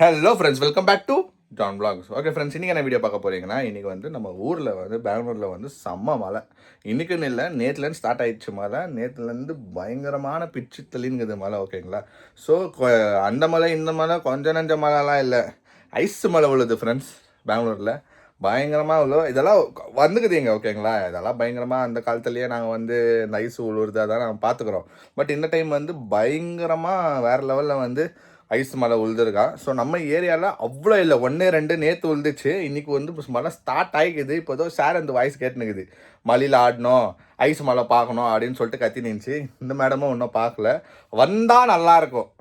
Hello friends, welcome back to John blocks. Okay friends, இன்றைக்கி என்ன video பார்க்க போகிறீங்கன்னா, இன்றைக்கி வந்து நம்ம ஊரில் வந்து பெங்களூரில் வந்து செம்ம மழை. இன்றைக்குன்னு இல்லை, நேற்றுலேருந்து ஸ்டார்ட் ஆகிடுச்சு மழை. நேற்றுலேருந்து பயங்கரமான பிச்சு தள்ளிங்குது மழை. ஓகேங்களா? ஸோ அந்த மழை இந்த மழை கொஞ்சம் நஞ்ச மழைலாம் இல்லை, ஐஸ் மழை விழுது ஃப்ரெண்ட்ஸ். பெங்களூரில் பயங்கரமாக விழும். இதெல்லாம் வந்துக்குதுங்க. ஓகேங்களா? இதெல்லாம் பயங்கரமாக அந்த காலத்துலேயே நாங்கள் வந்து இந்த ஐஸ் விழுவுறது அதான் நாங்கள் பார்த்துக்குறோம். பட் இந்த டைம் வந்து பயங்கரமாக வேறு லெவலில் வந்து ஐஸ் மழை உழுதுருக்கா. ஸோ நம்ம ஏரியாவில் அவ்வளோ இல்லை, 1-2 நேற்று உழுதுச்சு. இன்றைக்கி வந்து மழை ஸ்டார்ட் ஆகிக்குது. இப்போ ஏதோ சார் அந்த வாய்ஸ் கேட்டுனுக்குது, மழையில் ஆடணும், ஐஸ் மழை பார்க்கணும் அப்படின்னு சொல்லிட்டு கத்தி நின்றுச்சு. இந்த மேடமும் இன்னும் பார்க்கல, வந்தால் நல்லாயிருக்கும்.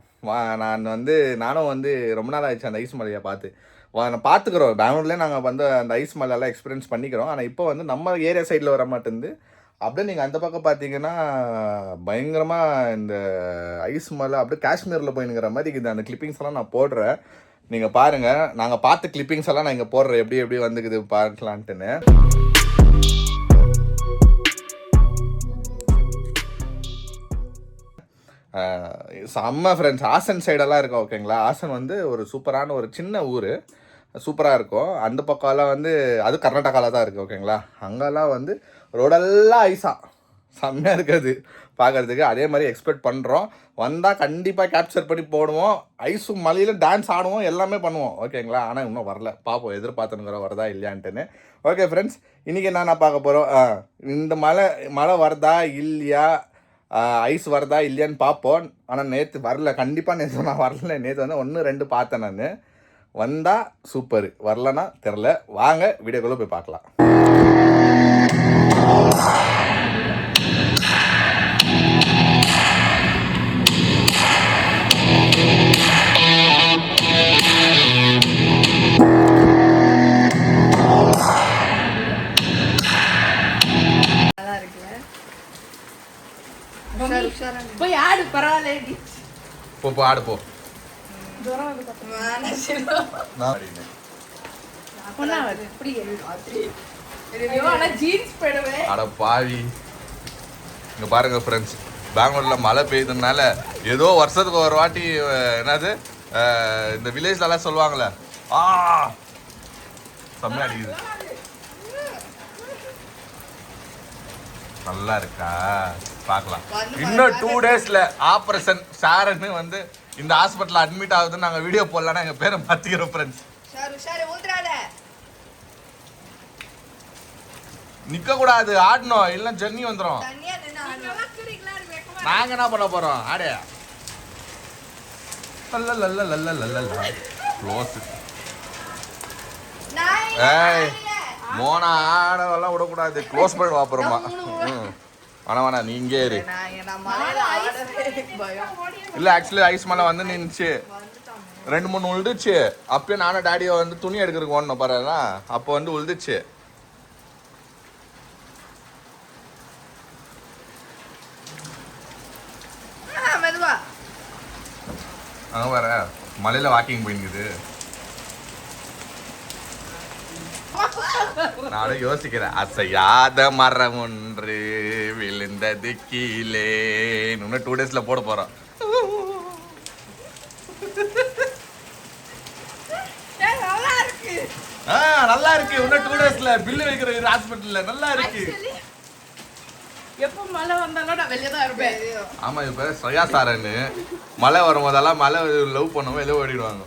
நானும் வந்து ரொம்ப நாள் ஆயிடுச்சு அந்த ஐஸ் மலையை பார்த்து. நான் பார்த்துக்குறோம், பெங்களூர்லேயே நாங்கள் வந்து அந்த ஐஸ் மலையெல்லாம் எக்ஸ்பீரியன்ஸ் பண்ணிக்கிறோம். ஆனால் இப்போ வந்து நம்ம ஏரியா சைடில் வர மாட்டேங்குது. அப்படியே நீங்கள் அந்த பக்கம் பார்த்தீங்கன்னா பயங்கரமாக இந்த ஐஸ் மலை அப்படியே காஷ்மீரில் போயினுங்கிற மாதிரி இருக்குது. அந்த கிளிப்பிங்ஸ் எல்லாம் நான் போடுறேன், நீங்கள் பாருங்கள். நாங்கள் பார்த்த கிளிப்பிங்ஸ் எல்லாம் நான் இங்கே போடுறேன், எப்படி எப்படி வந்துக்குது பார்க்கலான்ட்டுன்னு. செம்ம ஃப்ரெண்ட்ஸ், ஆசன் சைடெல்லாம் இருக்கா. ஓகேங்களா? ஆசன் வந்து ஒரு சூப்பரான ஒரு சின்ன ஊர், சூப்பராக இருக்கும். அந்த பக்கம்லாம் வந்து அது கர்நாடகாவில் தான் இருக்குது. ஓகேங்களா? அங்கெல்லாம் வந்து ரோடெல்லாம் ஐஸாக செம்மையாக இருக்காது பார்க்குறதுக்கு. அதே மாதிரி எக்ஸ்பெக்ட் பண்ணுறோம். வந்தால் கண்டிப்பாக கேப்சர் பண்ணி போடுவோம். ஐஸும் மலையில் டான்ஸ் ஆடுவோம், எல்லாமே பண்ணுவோம். ஓகேங்களா? ஆனால் இன்னும் வரல, பார்ப்போம் எதிர்பார்த்துனுங்கிற வரதா இல்லையான்ட்டுன்னு. ஓகே ஃப்ரெண்ட்ஸ், இன்றைக்கி என்ன பார்க்க போகிறோம், இந்த மழை வருதா இல்லையா, ஐஸ் வருதா இல்லையான்னு பார்ப்போம். ஆனால் நேற்று வரல, கண்டிப்பாக நேற்று நான் வரல. நேற்று வந்து 1-2 பார்த்தேன் நான். வந்தால் சூப்பர், வரலன்னா தெரில. வாங்க வீடியோக்குள்ளே போய் பார்க்கலாம். போய் ஆடு, பரவாயில்ல, போ ஆடு போ. அட பாவி, இங்க பாருங்க ஃப்ரெண்ட்ஸ், பெங்களூர்ல மழை பெய்யுதுனால ஏதோ வருஷத்துக்கு ஒரு வாட்டி என்னது இந்த வில்லேஜ்லாம் சொல்லுவாங்களே, செம்மையா அடிக்குது. நல்லா இருக்கா பார்க்கலாம். இன்னும் 2 டேஸ்ல ஆபரேஷன் சாரன்னு வந்து இந்த ஹாஸ்பிட்டல் அட்மிட் ஆகுதுன்னு நாங்கள் வீடியோ போடலன்னா எங்கள் பேரை மாற்றிக்கிறோம் ஃப்ரெண்ட்ஸ். நிற்க கூடாது, ஆடணும், இல்லை ஜன்னி வந்துடும். நாங்கள் என்ன பண்ண போகிறோம், ஆடே க்ளோஸ். ஏய் மோனா, ஆடவெல்லாம் விடக்கூடாது, க்ளோஸ் பண்ணி வாப்புறோமா. வேணா நீ இங்கே இரு. இல்லை ஆக்சுவலி ஐஸ் மலை வந்து நின்றுச்சு, 2-3 உழுதுச்சு. அப்பயே நானும் டேடியை வந்து துணி எடுக்கிறதுக்கு ஓடணும் பாருங்க, அப்போ வந்து உழுதுச்சு. அங்கே வர மலையில் வாக்கிங் போயிங்குது. நானும் யோசிக்கிறேன், அசையாத மரம் ஒன்று விழுந்தது கீழே. இன்னும் 2 டேஸ்ல போட போறோம். நல்லா இருக்கு. இன்னும் 2 டேஸ்ல பில்லு வைக்கிற ஹாஸ்பிட்டல்ல நல்லா இருக்கு. எப்போ மழை வந்தாலும் நான் வெளியே தான் இருப்பேன். ஆமா, இப்ப ஸ்ரேயா சாரன்னு மழை வரும்போதெல்லாம் மழை லவ் பண்ணுவோம், வெளியே ஓடிடுவாங்க.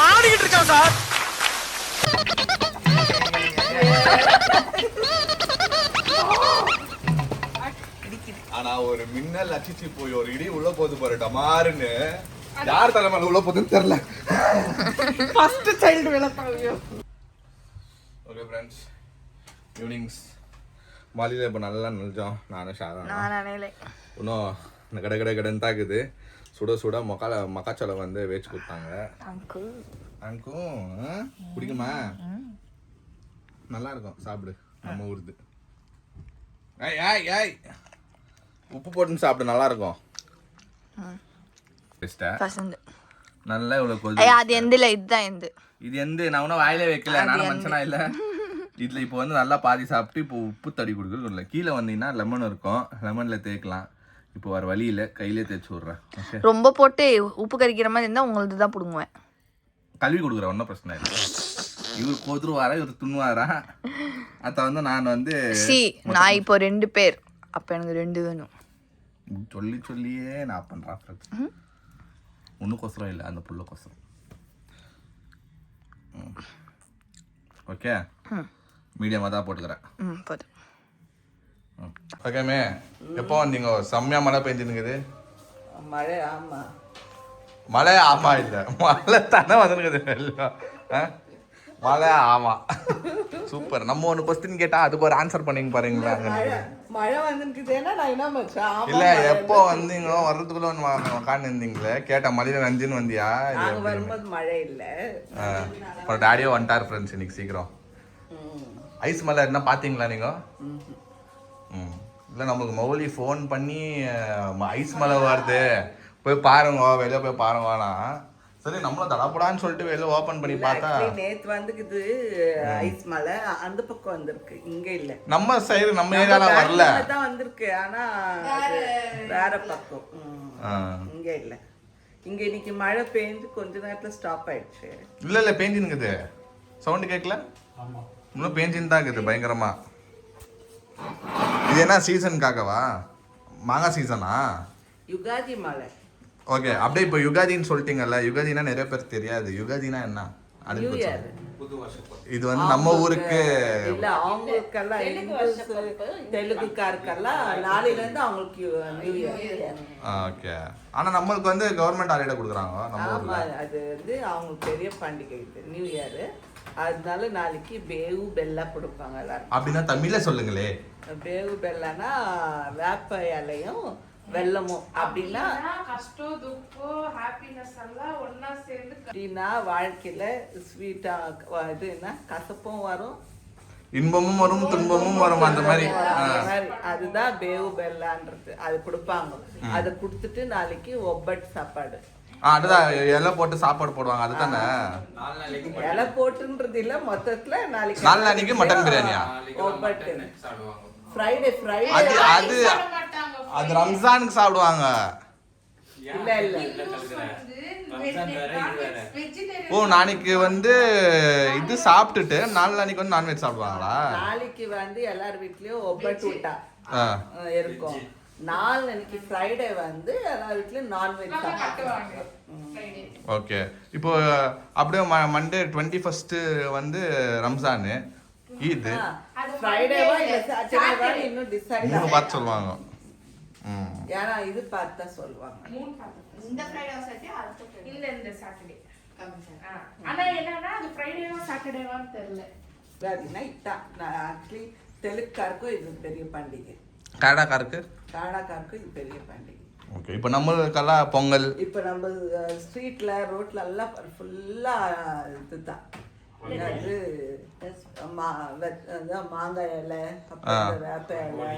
ஆடிக்கிட்டு இருக்கோம் சார். ஆனா ஒரு மின்னல் அடிச்சு போய் ஒரு இடி உள்ள போது பாரு, டமாருன்னு. யார் தலைமையில உள்ள போகுதுன்னு தெரியல. ஃபர்ஸ்ட் சைல்டு விளப்பாங்க. ஓகே ஃப்ரெண்ட்ஸ், ஈவினிங்ஸ் மாலையில் இப்போ நல்லா நினைச்சோம். நானும் ஷாதான் இன்னும் இந்த கடை கடைன்னு தாக்குது. சுட சுட மக்காச்சோளம் வந்து வேச்சு கொடுத்தாங்க. அங்கும் பிடிக்குமா? நல்லா இருக்கும், சாப்பிடு. நம்ம ஊருது. ஏய் ஏய் ஏய், உப்பு போட்டு சாப்பிடு, நல்லா இருக்கும். நல்லா இவ்வளவு கொதி. அது எந்தில இதுதான் எந்து. இது எந்த நான் ஒன்றும் வாயிலே வைக்கல, நானும் மனுஷனா இல்லை. இதில் இப்போ வந்து நல்லா பாதி சாப்பிட்டு இப்போ உப்பு தடி கொடுக்குறது இல்லை. கீழே வந்தீங்கன்னா லெமன் இருக்கும், லெமனில் தேய்க்கலாம். இப்போ வர வழி இல்லை, கையிலே தேய்ச்சி விட்றேன். ஓகே, ரொம்ப போட்டு உப்பு கறிக்கிற மாதிரி இருந்தால் உங்களுக்கு தான் பிடுங்குவேன். கழுவி கொடுக்குறேன், ஒன்றும் பிரச்சனை இல்லை. இவர் கொதுருவாரா, இவர் துண்ணுவாரா? அதை வந்து நான் வந்து நான் இப்போ 2 பேர், அப்போ எனக்கு 2 வேணும். சொல்லி சொல்லியே நான் பண்ணுறேன் ஃப்ரெண்ட்ஸ். ஒன்றுக்கோசரம் இல்லை, அந்த புள்ளக்கோசரம். ஓகே, மீடியமாக தான் போட்டுக்கிறேன். போதும். ஓகேமே, எப்போ வந்தீங்க? செம்மையா மழை பெஞ்சுனுக்குது. மழை ஆமா, மழை ஆமா இல்லை, மழை தானே வந்துருக்குது. மழை ஆமா, சூப்பர். நம்ம ஒன்று கொஸ்டின் கேட்டா அதுக்கு ஒரு ஆன்சர் பண்ணீங்க பாருங்களா. மழை வந்துருக்குதுன்னா நான் என்ன மச்சான் இல்ல, எப்போ வந்தீங்களோ வர்றதுக்குள்ள உட்காந்து இருந்தீங்களே, கேட்ட மழையில நஞ்சுன்னு வந்தியா? வரும்போது மழை இல்ல. டாடியோ வந்துட்டார் ஃப்ரெண்ட்ஸ் இன்னைக்கு சீக்கிரம். ஐஸ் மலை என்ன பாத்தீங்களா நீங்க? இல்லை, நம்மளுக்கு மௌலி ஃபோன் பண்ணி ஐஸ் மலை வருது போய் பாருங்க, வெளியே போய் பாருங்கண்ணா. சரி, நம்மளும் தடப்படான்னு சொல்லிட்டு வெளியே ஓப்பன் பண்ணி பார்த்தா நேத்து வந்துக்குது ஐஸ் மலை, அந்த பக்கம் வந்திருக்கு, இங்க இல்ல. நம்ம சைடு நம்ம ஏரியால வரல தான் வந்திருக்கு, ஆனா வேற பக்கம். இங்க இல்ல. இங்க இன்னைக்கு மழை பெஞ்சு கொஞ்ச நேரத்துல ஸ்டாப் ஆயிடுச்சு. இல்ல பேஞ்சினுக்குது, சவுண்டு கேட்கல. இன்னும் பேஞ்சின்னு தான் இருக்குது பயங்கரமா. இது என்ன சீசனுக்காகவா? மாங்காய் சீசனா? யுகாதி மழை. ஓகே, அப்படியே இப்போ யுகாதின்னு சொல்லிட்டீங்கல்ல. யுகாதினா நிறைய பேர் தெரியாது. யுகாதினா என்ன? இது வந்து நம்ம ஊருக்கு இல்ல, அவங்களுக்கெல்லாம் தெலுங்குக்காருக்கெல்லாம் நாளையில இருந்து அவங்களுக்கு நியூ இயர். ஓகே, ஆனா நம்மளுக்கு வந்து கவர்மெண்ட் ஹாலிடே கொடுக்குறாங்க நம்ம ஊர்ல. அது வந்து அவங்களுக்கு பெரிய பண்டிகை இது நியூ இயர். அதனால நாளைக்கு பேவு பெல்லா கொடுப்பாங்க எல்லாரும். அப்படின்னா தமிழ்ல சொல்லுங்களே. பேவு பெல்லானா வேப்ப இலையும் வெல்லமும். அப்படின்னா கஷ்டம் துக்கம் ஹாப்பினஸ் எல்லாம் ஒன்னா சேர்ந்து அப்படின்னா வாழ்க்கையில ஸ்வீட்டா இது என்ன கசப்பும் வரும், இன்பமும் வரும், துன்பமும் வரும், அந்த மாதிரி. அதுதான் பேவு பெல்லான்றது. அது கொடுப்பாங்க. அதை கொடுத்துட்டு நாளைக்கு ஒப்பட் சாப்பாடு. அதுதான் இலை போட்டு சாப்பாடு போடுவாங்க, அதுதானே? இலை போட்டுன்றது இல்ல, மொத்தத்துல நாளைக்கு நாளைக்கு மட்டன் பிரியாணியா? ஒப்பட்டு ஃப்ரைடே அது அது அது ரம்ஜானுக்கு சாப்பிடுவாங்க. இல்ல இல்ல, ஓ, நாளைக்கு வந்து இது சாப்பிட்டுட்டு நாளைக்கு வந்து நான்வெஜ் சாப்பிடுவாங்களா? நாளைக்கு வந்து எல்லார் வீட்லயும் ஒப்பட்டு விட்டா இருக்கும். நாளைக்கு ஃப்ரைடே வந்து எல்லார் வீட்லயும் நான்வெஜ் சாப்பிடுவாங்க. ஓகே, இப்போ அப்படியே மண்டே 21 வந்து ரம்ஜானு, ஈத், ஃப்ரைடேவா இல்ல சாட்டர்டேவா இன்னும் டிசைட் 3 பார்த்து சொல்லுவாங்க. யாரா இது பார்த்தா சொல்லுவாங்க. இந்த ஃப்ரைடே சாட்டர்டே இல்ல இந்த சாட்டர்டே. ஆனா என்னன்னா அது ஃப்ரைடேவா சாட்டர்டேவான்னு தெரியல. அதுனா இதான் நான் ஆக்சுவலி தெலுங்குக்காருக்கும் இது பெரிய பண்டிகை, காடாக்காருக்கு இது பெரிய பண்டிகை. ஓகே, இப்போ நம்மளுக்கெல்லாம் பொங்கல். இப்போ நம்ம ஸ்ட்ரீட்ல ரோட்ல எல்லாம் ஃபுல்லா இதுதான். மாங்காய் இலை, அப்புறம் வேப்ப இலை,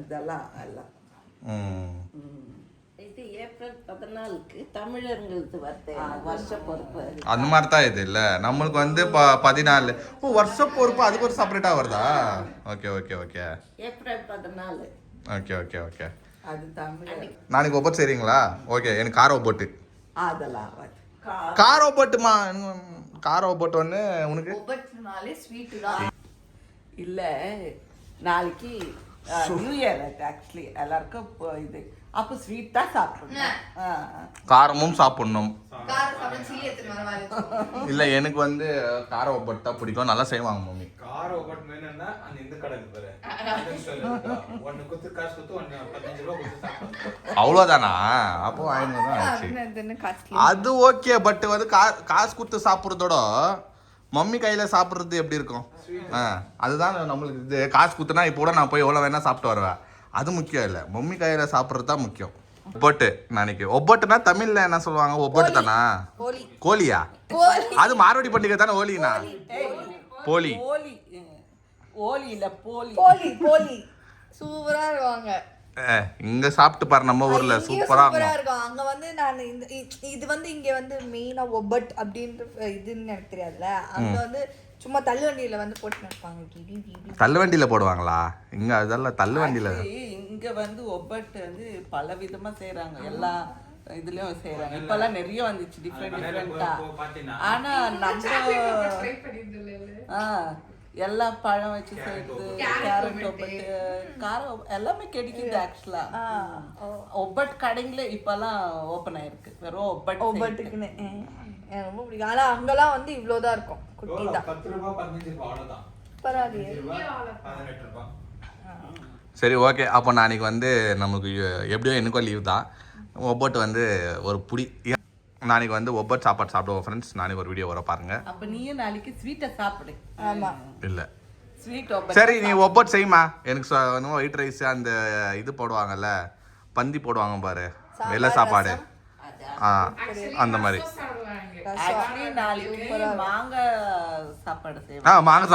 இதெல்லாம் எல்லாம். இது ஏப்ரல் 14க்கு தமிழர்களுக்கு வருஷ பொறுப்பு. அந்த மாதிரி தான் இது இல்லை, நம்மளுக்கு வந்து 14. ஓ, வருஷ பொறுப்பு அதுக்கு ஒரு செப்பரேட்டாக வருதா? Okay okay okay, April 14. Okay okay okay. அது தமிழ். நாளைக்கு ஒப்பட்டு செய்றீங்களா? ஓகே, எனக்கு கார ஒப்பட்டு. அதெல்லாம் கார ஒப்பட்டுமா? கார ஒப்பட்டு ஒன்று உனக்கு ஸ்வீட்டு தான் இல்ல. நாளைக்கு நியூ இயர் ஆக்சுவலி எல்லாருக்கும் இது. அப்போ ஸ்வீட் தான் சாப்பிடணும், காரமும் சாப்பிடணும். இல்ல, எனக்கு வந்து கார ஒப்பட்டு தான் பிடிக்கும், நல்லா செய்வாங்க மம்மி. கார ஒப்பட்டு வேணும்னா அந்த இந்த கடைக்கு பாரு, ஒன்னு குத்து காசு குத்து 15 ரூபாய் குத்து சாப்பிடு. அவ்வளோதானா? அப்போ 500 தான் ஆச்சு. அது ஓகே, பட் வந்து காசு கொடுத்து சாப்பிட்றதோட மம்மி கையில சாப்பிட்றது எப்படி இருக்கும்? அதுதான் நம்மளுக்கு இது. காசு கொடுத்தனா இப்போ கூட நான் போய் எவ்வளோ வேணா சாப்பிட்டு வருவேன், அது முக்கியம் இல்லை. மம்மி கையில சாப்பிட்றது தான் முக்கியம். ஒப்பட்டு நாளைக்கு ஒப்பட்டுனா தமிழ்ல என்ன சொல்லுவாங்க? ஒப்பட்டு தானா? கோழியா? அது மார்வாடி பண்டிகை தானே ஹோலினா? போலி. போலி ஓலி இல்ல போலி. போலி சூப்பரா இருவாங்க. இங்க சாப்பிட்டு பாரு, நம்ம ஊர்ல சூப்பரா இருக்கும். அங்க வந்து நான் இது வந்து இங்க வந்து மெயினா ஒப்பட் அப்படின்ற இதுன்னு எனக்கு தெரியாதுல்ல. அங்க வந்து சும்மா தள்ளுவண்டியில வந்து போட்டு நிற்பாங்க. தள்ளுவண்டியில போடுவாங்களா? இங்க அதெல்லாம் தள்ளுவண்டியில. இங்க வந்து ஒப்பட்டு வந்து பல விதமா செய்யறாங்க, எல்லா இதுலயும் செய்யறாங்க. இப்பெல்லாம் நிறைய வந்துச்சு டிஃப்ரெண்டா. ஆனா நம்ம எல்லா பழம் வச்சு செய்யறது, கேரட் ஒப்பட்டு, காரம் எல்லாமே கிடைக்குது ஆக்சுவலா. ஒப்பட் கடைங்களே இப்பெல்லாம் ஓப்பன் ஆயிருக்கு, வெறும் ஒப்பட்டுக்குன்னு. எனக்கு ரொம்ப பிடிக்கும். ஆனா அங்கெல்லாம் வந்து இவ்வளவுதான் இருக்கும், குட்டி தான். 10 ரூபாய் 15 ரூபாய் அவ்வளவுதான். பரவாயில்லையே. 18 ரூபாய். சரி, ஓகே. அப்போ நாளைக்கு வந்து நமக்கு எப்படியோ எனக்கும் லீவ் தான். ஒப்பட்டு வந்து ஒரு புடி நாளைக்கு வந்து ஒப்பட் சாப்பாடு சாப்பிடுவோம் ஃப்ரெண்ட்ஸ். நாளைக்கு ஒரு வீடியோ வர பாருங்க. அப்ப நீயும் நாளைக்கு ஸ்வீட்டை சாப்பிடு. ஆமா. இல்ல ஸ்வீட் சரி, நீ ஒப்பட் செய்யுமா. எனக்கு ஒயிட் ரைஸ் அந்த இது போடுவாங்கல்ல, பந்தி போடுவாங்க பாரு, வெள்ளை சாப்பாடு, அந்த மாதிரி. நாளைக்கு மாங்காய் சாப்பாடு செய்வோம். மாங்காய்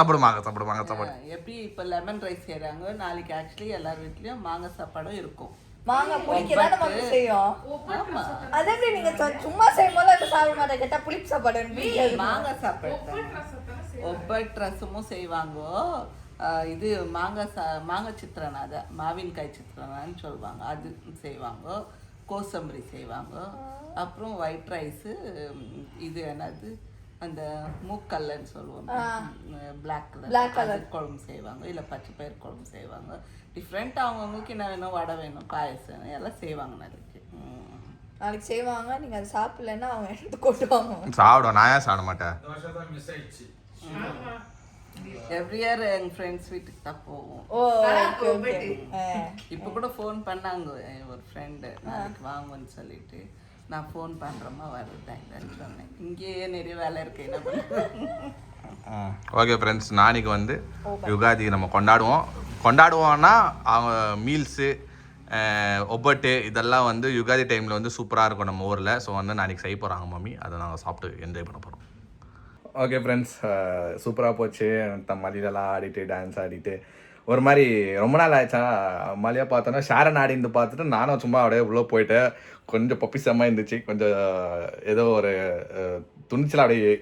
சாப்பாடு. எப்படி இப்ப லெமன் ரைஸ் செய்யறாங்க, நாளைக்கு ஆக்சுவலி எல்லார் வீட்லயும் மாங்காய் சாப்பாடும் இருக்கும். மாங்காய் புளிக்கதான் நம்ம செய்யும். அதே மாதிரி நீங்க சும்மா செய்யும்போது அதை சாப்பிட மாட்டேன், கேட்டா புளிப்பு சாப்பாடு. மாங்காய் சாப்பாடு ஒப்பட் ரசமும் செய்வாங்க. இது மாங்காய் சித்திரனா, அதை மாவின்காய் சித்திரனான்னு சொல்லுவாங்க, அது செய்வாங்க. கோசம்பரி செய்வாங்க. அப்புறம் ஒயிட் ரைஸு, இது என்னது அந்த மூக்கல்லன்னு சொல்லுவோம், பிளாக் கலர் குழம்பு செய்வாங்க, இல்லை பச்சை பயிர் குழம்பு செய்வாங்க. டிஃப்ரெண்ட் அவங்கவுங்களுக்கு என்ன வேணும், வடை வேணும், பாயசம் எல்லாம் செய்வாங்க நாளைக்கு செய்வாங்க. நீங்க அதை சாப்பிடலன்னா அவங்க எடுத்து கொட்டுவாங்க. சாப்பிடுவோம். நான் ஏன் சாப்பிட மாட்டேன்? மிஸ் ஆயிடுச்சு. எவ்ரி இயர் எங்க ஃப்ரெண்ட்ஸ் வீட்டுக்கு தான் போவோம். இப்போ கூட ஃபோன் பண்ணாங்க ஒரு ஃப்ரெண்டு, நாளைக்கு வாங்குன்னு சொல்லிட்டு. நான் ஃபோன் பண்ணுறோமா வருதுதான் இல்லைன்னு சொன்னேன். இங்கேயே நிறைய வேலை இருக்கு, என்ன பண்ணுறேன். ஓகே ஃப்ரெண்ட்ஸ், நாளைக்கு வந்து யுகாதி நம்ம கொண்டாடுவோம்னா அவங்க மீல்ஸு ஒப்பட்டு இதெல்லாம் வந்து யுகாதி டைமில் வந்து சூப்பராக இருக்கும் நம்ம ஊரில். ஸோ வந்து நாளைக்கு செய்ய போகிறாங்க மம்மி, அதை நாங்கள் சாப்பிட்டு என்ஜாய் பண்ண போகிறோம். ஓகே ஃப்ரெண்ட்ஸ், சூப்பராக போச்சு. மதியெல்லாம் ஆடிட்டு டான்ஸ் ஆடிட்டு ஒரு மாதிரி ரொம்ப நாள் ஆயிடுச்சா. மலையாக பார்த்தோன்னா ஷேரன் ஆடிந்து பார்த்துட்டு நானும் சும்மா அப்படியே உள்ளே போயிட்டு கொஞ்சம் பப்பிசமாக இருந்துச்சு. கொஞ்சம் ஏதோ ஒரு துணிச்சலாக அப்படியே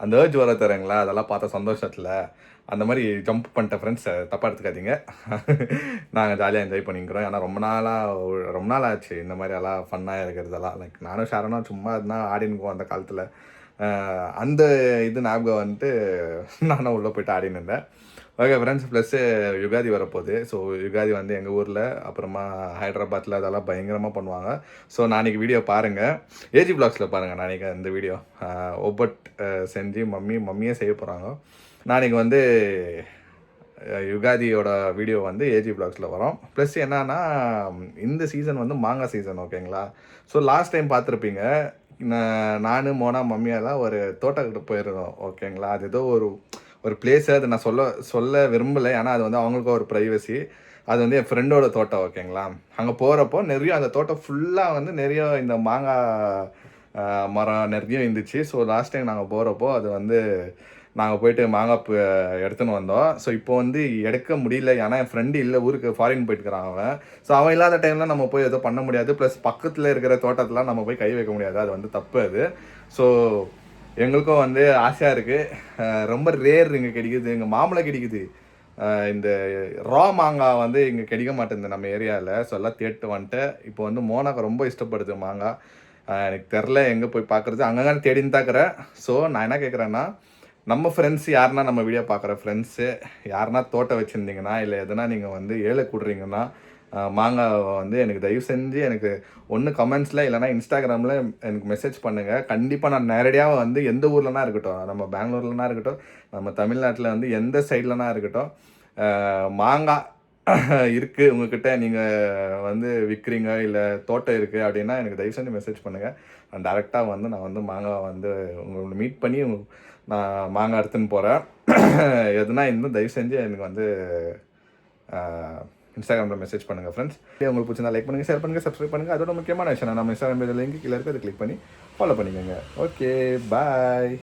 அந்த ஏர்ஜ் வர தரங்களா, அதெல்லாம் பார்த்த சந்தோஷத்தில் அந்த மாதிரி ஜம்ப் பண்ணிட்டேன் ஃப்ரெண்ட்ஸ். தப்பாக எடுத்துக்காதீங்க. நாங்கள் ஜாலியாக என்ஜாய் பண்ணிக்கிறோம். ஏன்னா ரொம்ப நாள் ஆச்சு இந்த மாதிரி எல்லாம் ஃபன்னாக இருக்கிறதெல்லாம். லைக் நானும் ஷேரனும் சும்மா இருந்தால் ஆடினுக்குவோம் அந்த காலத்தில். அந்த இது ஞாபகம் வந்துட்டு நானும் உள்ளே போய்ட்டு ஆடின்னு இருந்தேன். ஓகே ஃப்ரெண்ட்ஸ், ப்ளஸ்ஸு யுகாதி வரப்போகுது. ஸோ யுகாதி வந்து எங்கள் ஊரில், அப்புறமா ஹைதராபாத்தில் அதெல்லாம் பயங்கரமாக பண்ணுவாங்க. ஸோ நாளைக்கு வீடியோ பாருங்கள், ஏஜி வ்ளாக்ஸில் பாருங்கள். நாளைக்கு இந்த வீடியோ ஒப்பட் செஞ்சு மம்மியே செய்ய போகிறாங்க. நாளைக்கு வந்து யுகாதியோட வீடியோ வந்து ஏஜி வ்ளாக்ஸில் வரும். ப்ளஸ் என்னன்னா, இந்த சீசன் வந்து மாங்காய் சீசன், ஓகேங்களா. ஸோ லாஸ்ட் டைம் பார்த்துருப்பீங்க, நான் மோனா மம்மியெல்லாம் ஒரு தோட்டக்கிட்ட போயிருந்தோம், ஓகேங்களா. அது ஏதோ ஒரு பிளேஸு, அது நான் சொல்ல விரும்பலை, ஏன்னா அது வந்து அவங்களுக்கும் ஒரு ப்ரைவசி. அது வந்து என் ஃப்ரெண்டோட தோட்டம், ஓகேங்களா. அங்கே போகிறப்போ நிறைய அந்த தோட்டம் ஃபுல்லாக வந்து நிறைய இந்த மாங்காய் மரம் நிறைய இருந்துச்சு. ஸோ லாஸ்ட் டைம் நாங்கள் போகிறப்போ அது வந்து நாங்கள் போயிட்டு மாங்காய் எடுத்துன்னு வந்தோம். ஸோ இப்போ வந்து எடுக்க முடியல, ஏன்னா என் ஃப்ரெண்டு இல்லை, ஊருக்கு ஃபாரின் போயிட்டுக்கிறான் அவன். ஸோ அவன் இல்லாத டைமில் நம்ம போய் எதுவும் பண்ண முடியாது. ப்ளஸ் பக்கத்தில் இருக்கிற தோட்டத்தில் நம்ம போய் கை வைக்க முடியாது, அது வந்து தப்பு அது. ஸோ எங்களுக்கும் வந்து ஆசையாக இருக்குது. ரொம்ப ரேர் இங்கே கிடைக்குது, இங்கே மாம்பழை கிடைக்குது. இந்த ரா மாங்காய் வந்து இங்கே கிடைக்க மாட்டேங்குது நம்ம ஏரியாவில். ஸோ எல்லாம் தேட்டு வந்துட்டு இப்போ வந்து மோனாக்கு ரொம்ப இஷ்டப்படுது மாங்காய். எனக்கு தெரில எங்கே போய் பார்க்குறது, அங்கங்கே தேடின்னு தாக்குறேன். ஸோ நான் என்ன கேட்குறேன்னா, நம்ம ஃப்ரெண்ட்ஸ் யாருன்னா, நம்ம வீடியோ பார்க்குற ஃப்ரெண்ட்ஸு யாருன்னா தோட்டம் வச்சுருந்தீங்கன்னா, இல்லை எதுனா நீங்கள் வந்து ஏழை கூடுறீங்கன்னா, மாங்காய் வந்து எனக்கு தயவு செஞ்சு எனக்கு ஒன்று கமெண்ட்ஸில் இல்லைனா இன்ஸ்டாகிராமில் எனக்கு மெசேஜ் பண்ணுங்கள். கண்டிப்பாக நான் நேரடியாக வந்து எந்த ஊர்லனா இருக்கட்டும், நம்ம பெங்களூர்லனா இருக்கட்டும், நம்ம தமிழ்நாட்டில் வந்து எந்த சைட்லனா இருக்கட்டும், மாங்காய் இருக்குது உங்ககிட்ட, நீங்கள் வந்து விற்கிறீங்க இல்லை தோட்டம் இருக்குது அப்படின்னா எனக்கு தயவு செஞ்சு மெசேஜ் பண்ணுங்கள். நான் டேரெக்டாக வந்து நான் வந்து மாங்காய் வந்து உங்களை மீட் பண்ணி நான் மாங்காய் எடுத்துன்னு போகிறேன். எதுனா இன்னும் தயவு செஞ்சு எனக்கு வந்து இன்ஸ்டாகிராமில் மெசேஜ் பண்ணுங்கள் ஃப்ரெண்ட்ஸ். உங்களுக்கு பிடிச்சிருந்தா லைக் பண்ணுங்கள், ஷேர் பண்ணுங்கள், சப்ஸ்கிரைப் பண்ணுங்கள். அதோட முக்கியமான விஷயம் நம்ம இன்ஸ்டாகிராம் லிங்க் கீழே இருக்குது, அதை கிளிக் பண்ணி ஃபாலோ பண்ணிக்கோங்க. ஓகே, பாய்.